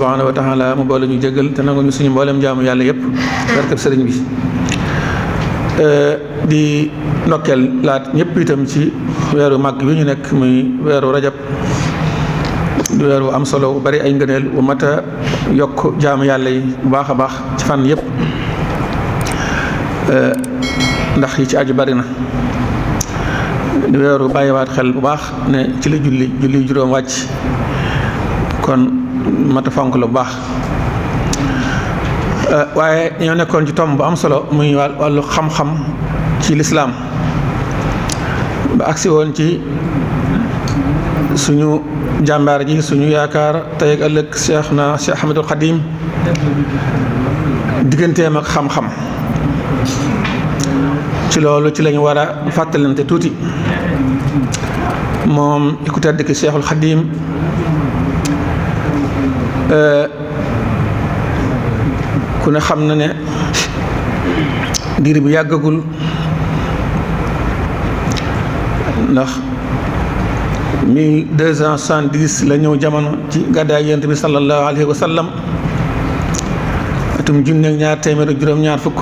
subhanahu wa taala mu boole ñu jégal te nangu ñu suñu mboolem jaamu yàlla yépp barkeb sëriñ bi. di ndokkeel laat ñëpp itam ci weeru màgg wi ñu nekk muy weeru rajab di weeru am solo bu bari ay ngëneel bu mat a yokk jaamu yàlla yi bu baax a baax ci fànn yëpp ndax yi ci aju bari na di weeru bàyyiwaat xel bu baax ne ci la julli juróom wàcc kon mat a fonk la bu baax waaye ñoo nekkoon ci tomb bu am solo muy wàllu xam-xam ci lislaam ba agsi woon ci suñu jàmbaar ji suñu yaakaar tey ak ëllëg Cheikh Ahmadul Xadim digganteem ak xam-xam ci loolu ci lañu war a fàttalante tuuti moom ku tedd ki Cheikhul Xadim ku ne xam na ne diir bi yàggagul ndax 1270 la ñëw jamono ci gàddaay Yonent bi sallallahu alayhi wa sallam atum junne ak ñaar téeméer ak juróom-ñaar fukk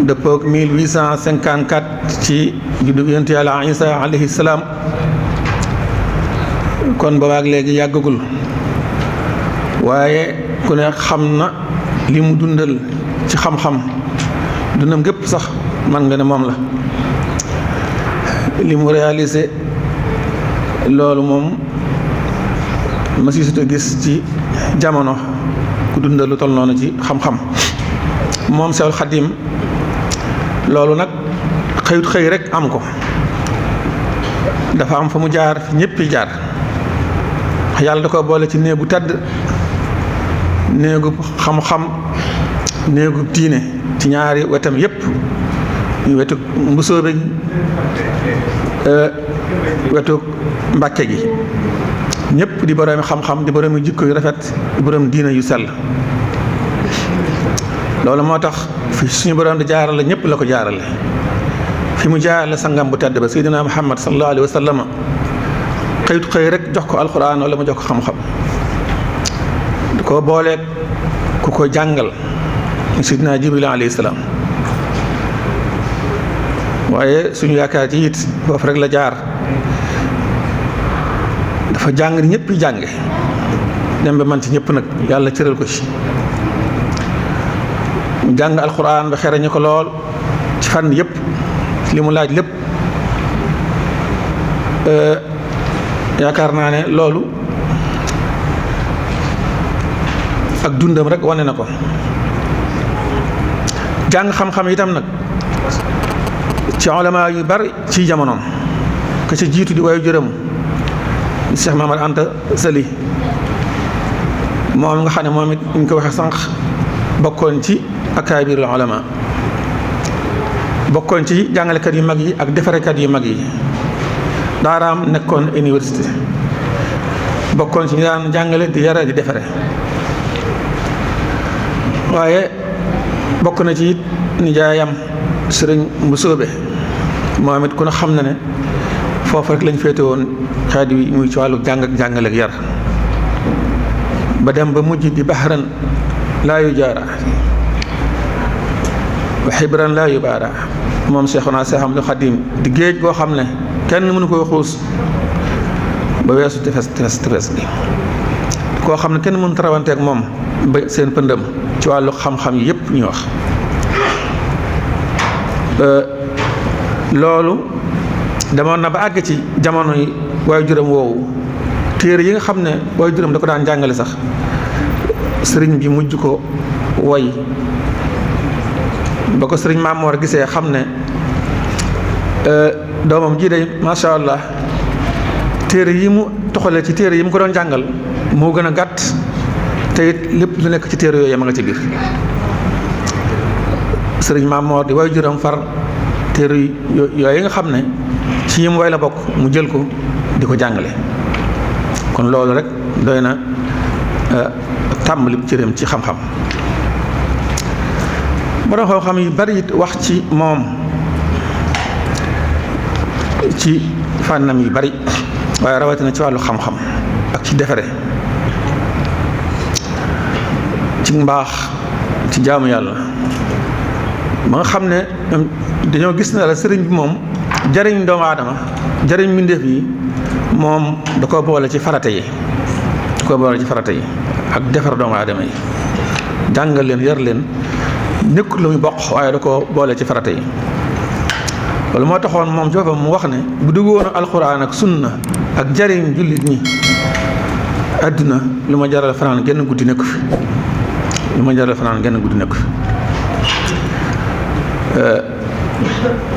dëppook 1854 ci juddu Yonent Yàlla Isa alayhi salaam kon boobaak léegi yàggagul waaye ku ne xam na li mu dundal ci xam-xam dundam gépp sax man nga ne moom la li mu réalisé loolu moom ma si sut a gis ci jamono ku dundal lu toll noonu ci xam-xam moom Seexul Xadim loolu nag xëyut xëy rek am ko dafa am fa mu jaar fi ñéppi jaar yàlla da ko boole ci néegu tedd néegu xam-xam néegu diine ci ñaari wetam yépp ñu wetu mbusoobe gi wetu mbàkke gi ñépp di boroomi xam-xam di boroomi jikko yu rafet di boroom diine yu sell loolu moo tax fi suñu boroom di jaarale ñépp la ko jaarale fi mu jaarale sangam bu tedd ba Seydina Muhammad sallallahu alayhi wa sallam xëyut xëy rek jox ko alxuraan wala mu jox ko xam-xam di ko booleeg ku ko jàngal Seydina Jibril alayhi salaam waaye suñu yaakaar ci it foofu rek la jaar dafa jàng ni ñëpp jànge dem ba man ci ñëpp nag yàlla cëral ko ci mu jàng alxuraan ba xereñu ko lool ci fànn yëpp li mu laaj lépp yaakaar naa ne loolu ak dundam rek wane na ko jàng xam-xam itam nag ci ulama yu bari ci jamonoom ka ci jiitu di waayu jërëm Cheikh Mahamad Anta Sali moom nga xam ne moom it ñu ko waxee sànq bokkoon ci akaabirul ulama bokkoon ci jàngalekat yu mag yi ak defarekat yu mag yi daaraam nekkoon université bokkoon ci ñu daan jàngale di yare di defare waaye bokk na ci it nijaayam sëriñ Mbusoobe moom it ku ne xam na ne foofu rek lañ féete woon xeet wi muy ci wàllu jàng ak jàngale ak yar ba dem ba mujj di bahran laa yu jaara wa xibran laa yu baara moom Seexuna Seex Ahmadu Xadim di géej goo xam ne kenn mënu koy xuus ba weesu tefes bi koo xam ne kenn mënu tarawanteeg moom ba seen pëndëm ci wàllu xam-xam yi yépp ñu wax loolu demoon na ba àgg ci jamono yi waaye juróom woowu téere yi nga xam ne waaye juróom da ko daan jàngale sax sëriñ bi mujj ko woy ba ko sëriñ Maamoor gisee xam ne doomam ji day masha Allah téere yi mu toxalee ci téere yi mu ko doon jàngal moo gën a gàtt te it lépp lu nekk ci téere yooyu ma nga ci biir sëriñ Maamoor di waaye juróom far téere yooyu nga xam ne ci yim way la bokk mu jël ko di ko jàngale kon loolu rek doy na tàmbali cëram ci xam-xam borom xam-xam yu bari it wax ci moom ci fànnam yu bari waaye rawatina ci wàllu xam-xam ak ci defare mbaax ci jaamu yàlla ba nga xam ne dañoo gis ne la sëriñ bi moom jariñ doomu aadama jariñ mbindeef yi moom da ko boole ci farata yi ak defar doomu aadama yi jàngal leen yar leen nekkul lu muy bokk waaye da ko boole ci farata yi loolu moo taxoon moom ci boppam mu wax ne bu duggoon alxuraan ak sunna ak jariñ jullit ñi àdduna lu ma jaral fanaan genn guddi nekku fi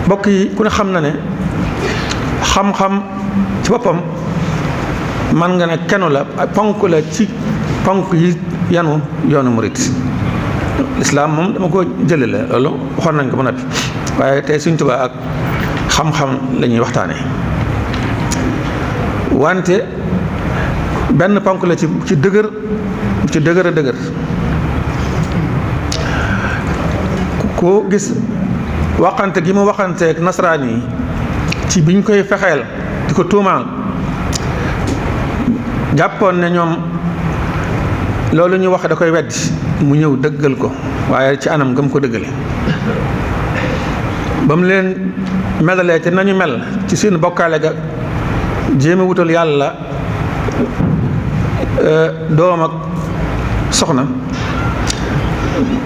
mbokk yi ku ne xam na ne xam-xam ci boppam man nga ne kenu la ponk la ci ponk yi yanu yoonu murit lislaam moom dama ko jële la loolu waxoon nañ ko ba noppi waaye tey Sëriñ Tuubaa ak xam-xam la ñuy waxtaane wante benn ponk la ci dëgër a dëgër ku gis waxante gi mu waxanteeg nasaraan yi ci biñ koy fexeel di ko tuumaal jàppoon ne ñoom loolu ñu wax da koy weddi mu ñëw dëggal ko waaye ci anam gëm ko dëggale ba mu leen melalee te nañu mel ci seen bokkaale ga jéem a wutal yàlla doom ak soxna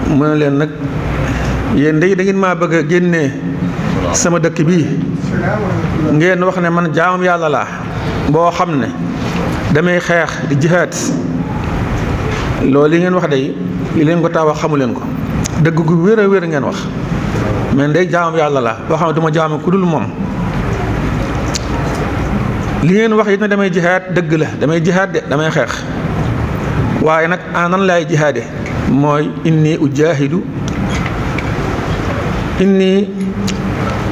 mu ne leen nag yéen da ngeen maa bëgg a génnee sama dëkk bii ngeen wax ne man jaamam yàlla laa boo xam ne damay xeex di jihaad loolu li ngeen wax day li leen ko tax wax xamu leen ko dëgg gu wér a wér ngeen wax mais day jaamam yàlla laa boo xam ne duma jaam ku dul moom li ngeen wax it ne damay jihaad dëgg la damay jihaad de damay xeex waaye nag nan laay jihaade mooy inni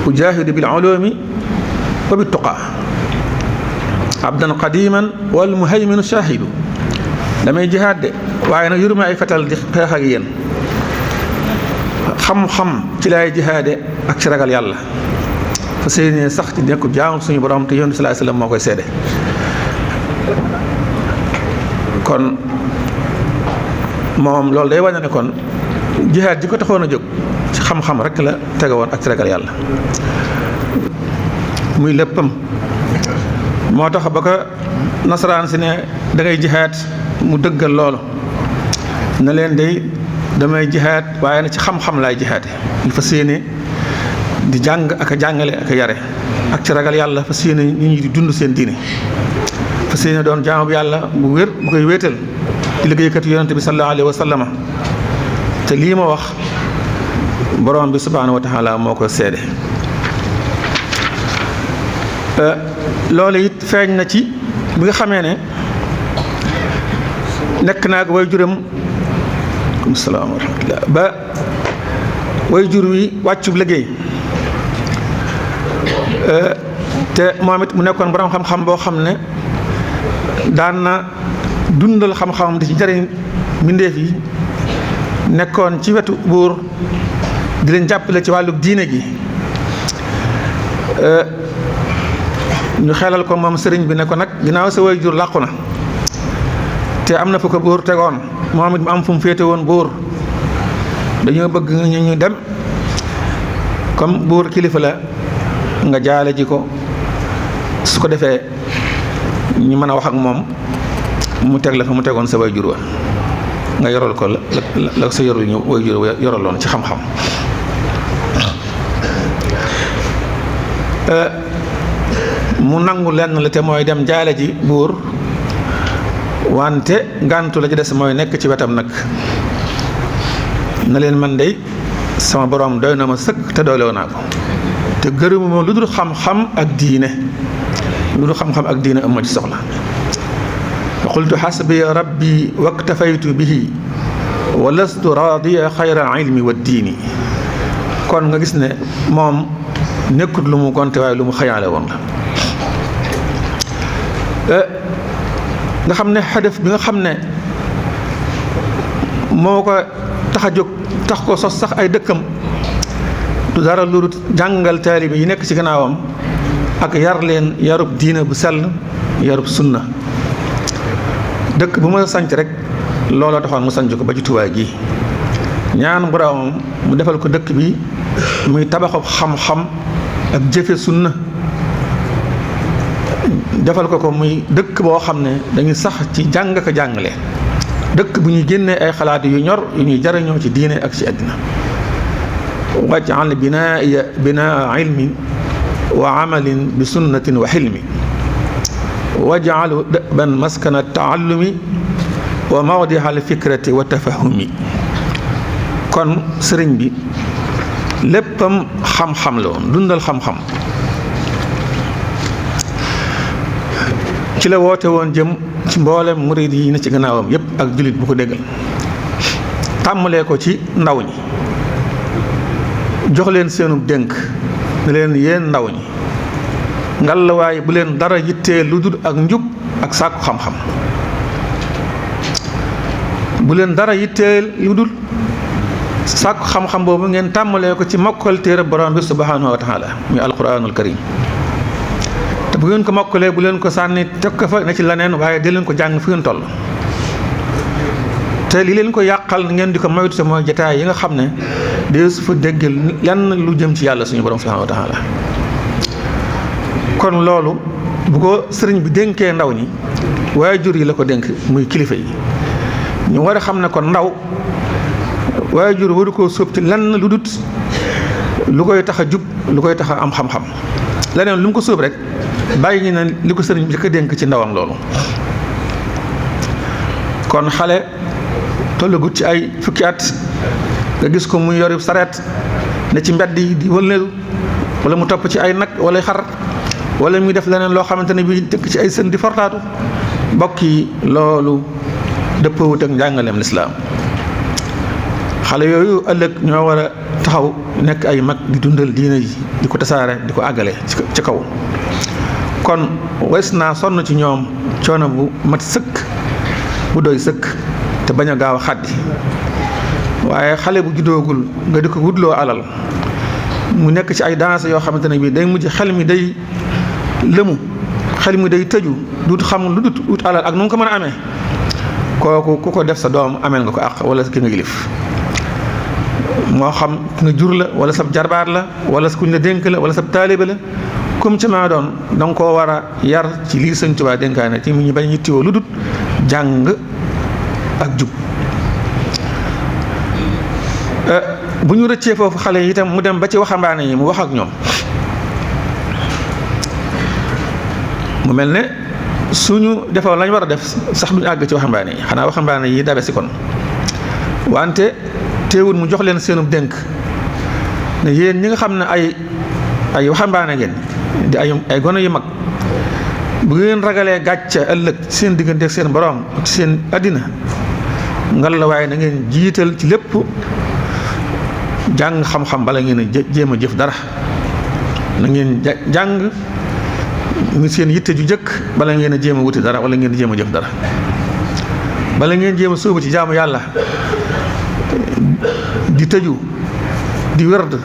ujaahidu bil ulumi wa bit tuqa abdan qadiman wal muhayminu shahidu damay jihaad de waaye nag yuruma ay fetal di xeex ak yéen xam-xam ci laay jihaade ak ci ragal yàlla fa séenée sax ci nekk jaamu suñu borom te yonent sallallahu alayhi wasallam moo koy seede kon moom loolu day wane ne kon jihaad ji ko taxoon a jóg ci xam-xam rek la tege woon ak ci ragal yàlla muy léppam moo tax ba ko nasaraan si ne da ngay jihaad mu dëggal loolu na leen day damay jihaad waaye na ci xam-xam laay jihaade il fa séenée di jàng ak a jàngale ak a yare ak ci ragal yàlla fa séenée nit ñi di dund seen diine fa séenée doon jaamu bi yàlla bu wér bu koy wéetal di liggéeykat yonente bi sallallahu alayhi wa sallama te lii ma wax borom bi subhanahu wa taala moo ko seede loolu it feeñ na ci bi nga xamee ne nekk naag way juram salaam wa rahmatullah ba way jur wi wàccub liggéey te moom it mu nekkoon borom xam-xam boo xam ne daan na dundal xam-xamam di ci jariñ mbindeef yi nekkoon ci wetu buur di leen jàppale ci wàllu diine gi ñu xelal ko moom sëriñ bi ne ko nag ginnaaw sa way jur làqu na te am na fu ko buur tegoon moom it mu am fu mu féete woon buur dañoo bëgg ñu dem comme buur kilifa la nga jaale ji ko su ko defee ñu mën a wax ak moom mu teg la fa mu tegoon sa way jur wa nga yoral ko la sa yorul ñu way jur wa yoraloon ci xam-xam mu nangu lenn la te mooy dem jaale ji buur wante ngàntu la ci des mooy nekk ci wetam nag na leen man dey sama borom doy na ma sëkk te doyloo naa ko te gërëmu ma lu dul xam-xam ak diine am ma ci soxla qultu xasbi rabbi waktafaytu bihi wa lastu raadiya xayra ilmi wa diini kon nga gis ne moom nekkut lu mu gonte waaye lu mu xayaale woon la nga xam ne xadaf bi nga xam ne moo ko tax a jóg tax ko sos sax ay dëkkam du dara lu jàngal taalibe yi nekk ci gannaawam ak yar leen yarub diina bu sell yarub sunna dëkk bu ma sanc rek looloo taxoon mu sanc ko ba ci Tuubaa gi ñaan boroomam mu defal ko dëkk bi muy tabaxu xam-xam ak jëfe sunna defal ko muy dëkk boo xam ne dañuy sax ci jàng ko jàngale dëkk bu ñuy génnee ay xalaat yu ñor yu ñuy jariñoo ci diine ak ci àddina waj'al binaa ilmin wa amalin bi sunnatin wa xilmi waj'alu dëban maskana taallumi wa mawdiha al fikrati wa tafahumi kon sëriñ bi léppam xam-xam la woon dundal xam-xam ci la woote woon jëm ci mboolem murid yi ne ci gannaawam yépp ak jullit bu ko déggal tàmmalee ko ci ndaw ñi jox leen seenu dénk ne leen yéen ndaw ñi ngallaawaay bu leen dara yittee lu dul ak njub ak sàkku xam-xam bu leen dara yittee lu dul sàkku xam-xam boobu ngeen tàmmalee ko ci mokkal téere borom bi subhanahu wa taala muy alquranul karim te bu ngeen ko mokkalee bu leen ko sànni teg ko fa ne ci leneen waaye di leen ko jàng fi ngeen toll te li leen ko yàqal ngeen di ko moytu te mooy jataay yi nga xam ne dee su fa dégg lenn lu jëm ci yàlla suñu borom subhanahu wa taala kon loolu bu ko sëriñ bi dénkee ndaw ñi waajur yi la ko dénk muy kilifa yi ñu war a xam ne kon ndaw waajur waru koo sóob ci lenn lu dut lu koy tax a jub lu koy tax a am xam-xam leneen lu mu ko sóob rek bàyyi ñu ne li ko sëriñ bi ko dénk ci ndawam loolu kon xale tollagut ci ay fukki at nga gis ko muy yori sareet ne ci mbedd yi di wëlneelu wala mu topp ci ay nag wala xar wala muy def leneen loo xamante ne bii dëkk ci ay sën di fortaatu mbokk yi loolu dëppawut ak njàngaleem lislaam xale yooyu ëllëg ñoo war a taxaw nekk ay mag di dundal diine ji di ko tasaare di ko àggale ci kaw kon wes naa sonn ci ñoom coono bu mat sëkk bu doy sëkk te bañ a gaaw a xàddi waaye xale bu juddoogul nga di ko wutloo alal mu nekk ci ay danse yoo xamante ne bii day mujj xel mi day lëmu xel mi day tëju duut xam lu dut wut alal ak nu mu ko mën a amee kooku ku ko def sa doom ameel nga ko àq wala ki nga yilif moo xam ki nga jur la wala sab jarbaat la wala kuñ la dénk la wala sab taalibe la comme ci maa doon danga koo war a yar ci lii Sëñ Tuubaa dénkaane ci mu ñu bañ yittewoo lu dut jàng ak jub bu ñu rëccee foofu xale yi itam mu dem ba ci waxambaane yi mu wax ak ñoom mu mel ne suñu defoon lañ war a def sax duñu àgg ci waxambaane yi xanaa waxambaane yi dabe si kon wante teewul mu jox leen seenub dénk ne yéen ñi nga xam ne ay waxambaane ngeen di ay gone yu mag bu ngeen ragalee gàcce ëllëg seen diggante ak seen borom ak seen àddina ngal la waaye na ngeen jiital ci lépp jàng xam-xam bala ngeen a jéem a jëf dara na ngeen jàng mu seen yitte ju jëkk bala ngeen a jéem a wuti dara wala ngeen jéem a jëf dara bala ngeen jéem a sóobu ci jaamu yàlla di tëju di werd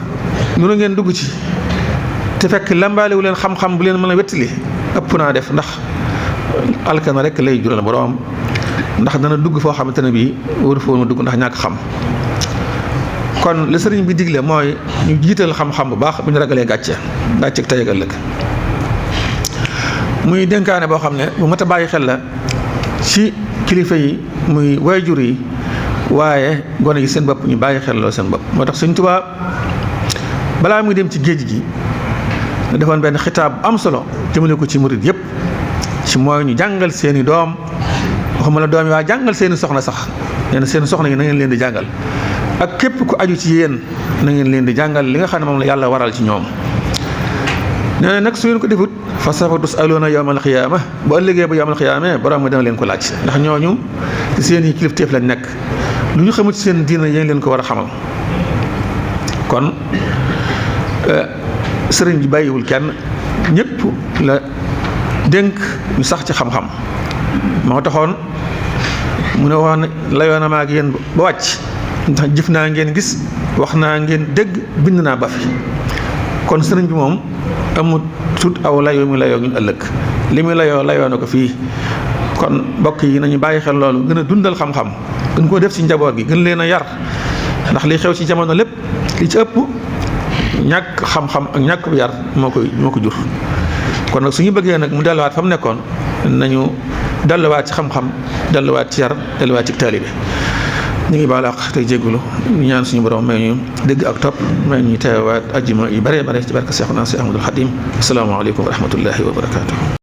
lu na ngeen dugg ci te fekk lambaalewu leen xam-xam bu leen mën a wettali ëpp naa def ndax alkana rek lay jural borom ndax dana dugg foo xamante ne bii waru foo ma dugg ndax ñàkk xam kon li sëriñ bi digle mooy ñu jiital xam-xam bu baax bu ñu ragalee gàcce tey ak ëllëg muy dénkaane boo xam ne bu mat a bàyyi xel la ci kilifa yi muy waajur yi waaye gone yi seen bopp ñu bàyyi xel loo seen bopp moo tax Sëñ Tuubaa balaa muy dem ci géej gi nga defoon benn xitaab bu am solo jëmale ko ci murid yépp ci mooy ñu jàngal seeni doom waxuma la doom yi waa jàngal seeni soxna sax nee na seen soxna yi na ngeen leen di jàngal ak képp ku aju ci yéen na ngeen leen di jàngal li nga xam ne moom la yàlla waral ci ñoom nee na nag su ngeen ko defut fa sawfa tus'aluuna yawmal qiyaama bu ëllëgee ba yawmal qiyaama borom mi dana leen ko laaj ndax ñooñu ci seen i kilifteef lañ nekk lu ñu xamut seen diina yéen leen ko war a xamal kon sëriñ bi bàyyiwul kenn ñëpp la dénk ñu sax ci xam-xam moo taxoon mu ne woon layoon na ma ak yéen ba wàcc ndax jëf naa ngeen gis wax naa ngeen dégg bind naa ba fi kon sëriñ bi moom amul tut aw layoo mi layoo ñun ëllëg li muy layoo na ko fii kon mbokk yi nañu bàyyi xel loolu gën a dundal xam-xam gën koo def ci njaboot gi gën leen a yar ndax li xew ci jamono lépp li ci ëpp ñàkk xam-xam ak ñàkk bu yar moo ko jur. kon nag suñu bëggee nag mu delluwaat fa mu nekkoon nañu delluwaat ci xam-xam delluwaat ci yar delluwaat ci taalibe ñu ngi baal àq tey jégalu ñu ñaan suñu borom may ñu dégg ak topp may ñu teewaat ajjuma yu bare bare ci barke Seexuna Si Ahmadul Xadim asalaamaaleykum wa rahmatullahi wa barakaatu.